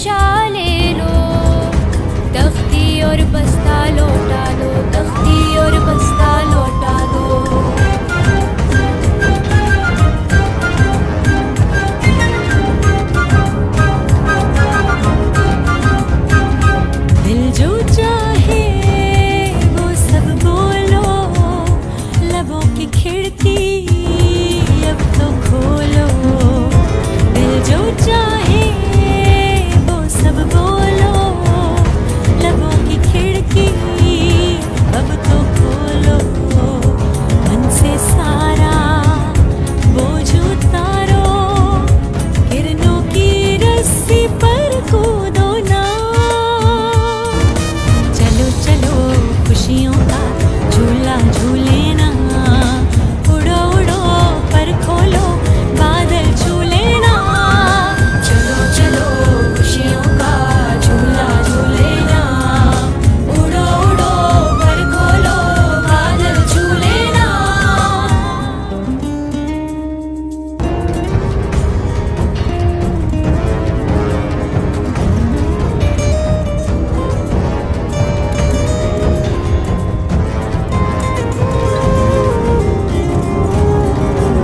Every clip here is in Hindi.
पेशा ले लो, तख्ती और बस्ता लौटा दो, तख्ती और बस्ता लौटा दो। दिल जो चाहे वो सब बोलो, लबों की खिड़की अब तो खोलो। दिल जो चाहे वो सब बोलो, लबों की खिड़की अब तो खोलो। मन से सारा बोझ उतारो, किरणों की रस्सी पर कूदो ना। चलो चलो खुशियों का झूला झूले ना, उड़ो उड़ो पर खोलो बादल झूले ना। चलो चलो खुशियों का झूला झूले ना, उड़ो उड़ो पर खोलो बादल झूले ना।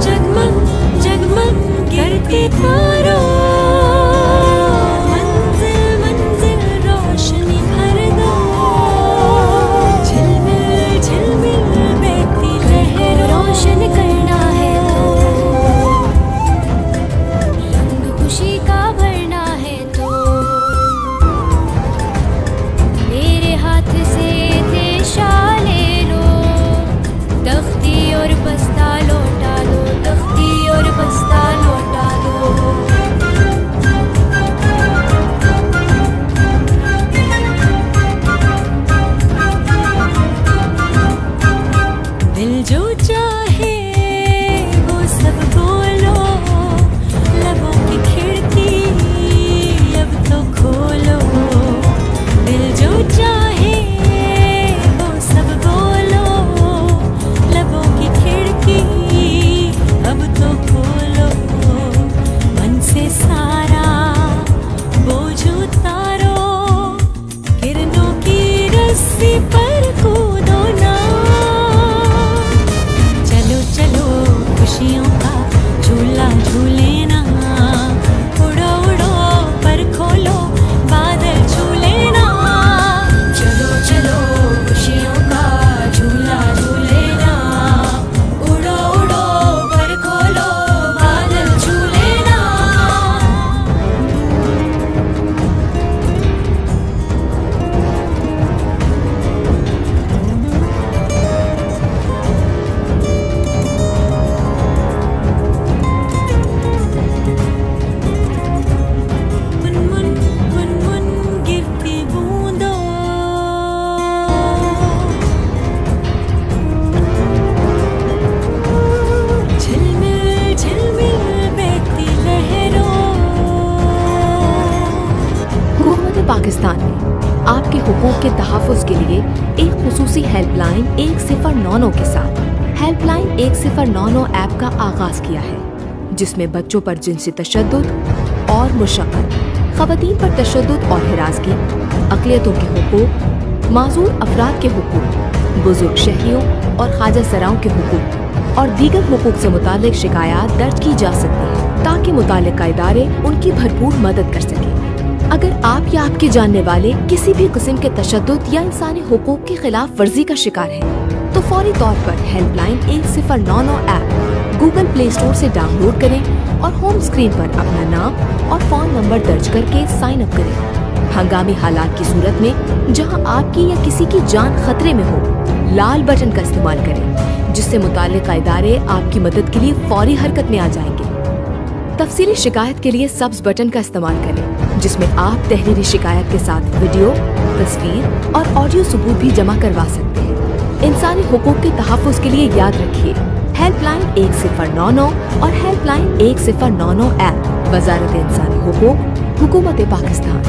जगमग जगमग गिरते तारों, मंजिल मंजिल रोशनी भर दो। झिलमिल झिलमिल बहती लहर रोशन करना है तो, रंग खुशी का भरना है तो। मेरे हाथ से पेशा ले लो, तख्ती और बस्ता लौटा दो, तख्ती और बस्ता लौटा दो। दिल जो चाहे वो सब बोलो, लबों की खिड़की अब तो खोलो। दिल जो चाहे वो सब बोलो, लबों की खिड़की अब तो खोलो। मन से सारा बोझ उतारो, किरणों की रस्सी पर कूदो ना। चलो चलो खुशियों का झूला झूले ना, उड़ो उड़ो पर खोलो बादल झूले ना। चलो चलो खुशियों का झूला झूले ना, उड़ो उड़ो पर खोलो बादल झूले ना। मुनमुन मुनमुन गिरती बूंदों, झिलमिल झिलमिल बहती लहरों। हुकूमत पाकिस्तान ने आपके हुकूक के तहफ़्फ़ुज़ के लिए एक खुसूसी हेल्पलाइन 1099 के साथ हेल्पलाइन 1099 ऐप का आगाज़ किया है, जिसमें बच्चों पर जिनसी तशद्दुद और मुशक्क़त, ख़वातीन पर तशद्दुद और हिरासगी, अक़लियतों के हुकूक, माज़ूर अफराद के हुकूक, बुज़ुर्ग शहरियों और ख्वाजा सराओं के हुकूक और दीगर हुकूक से मुताल्लिक़ शिकायत दर्ज की जा सकती है, ताकि मुताल्लिक़ा इदारे उनकी भरपूर मदद कर सकें। अगर आप या आपके जानने वाले किसी भी किस्म के तशद्दुद या इंसानी हुकूक की खिलाफ वर्जी का शिकार है, तो फौरी तौर पर helpline 1099 app Google play store से डाउनलोड करें और होम स्क्रीन पर अपना नाम और फोन नंबर दर्ज करके साइन अप करें। हंगामी हालात की सूरत में जहां आपकी या किसी की जान खतरे में हो, लाल बटन का इस्तेमाल करें, जिससे मुताल्लिका इदारे आपकी मदद के लिए फौरी हरकत में आ जाएंगे। तफसीली शिकायत के लिए सब्ज बटन का इस्तेमाल करें, जिसमें आप तहरीरी शिकायत के साथ वीडियो, तस्वीर और ऑडियो सबूत भी जमा करवा सकते हैं। इंसानी हुकूक के तहफ़्फ़ुज़ के लिए याद रखिए हेल्पलाइन 1099 और हेल्पलाइन 1099 ऐप वज़ारत इंसानी हुकूक, हुकूमत पाकिस्तान।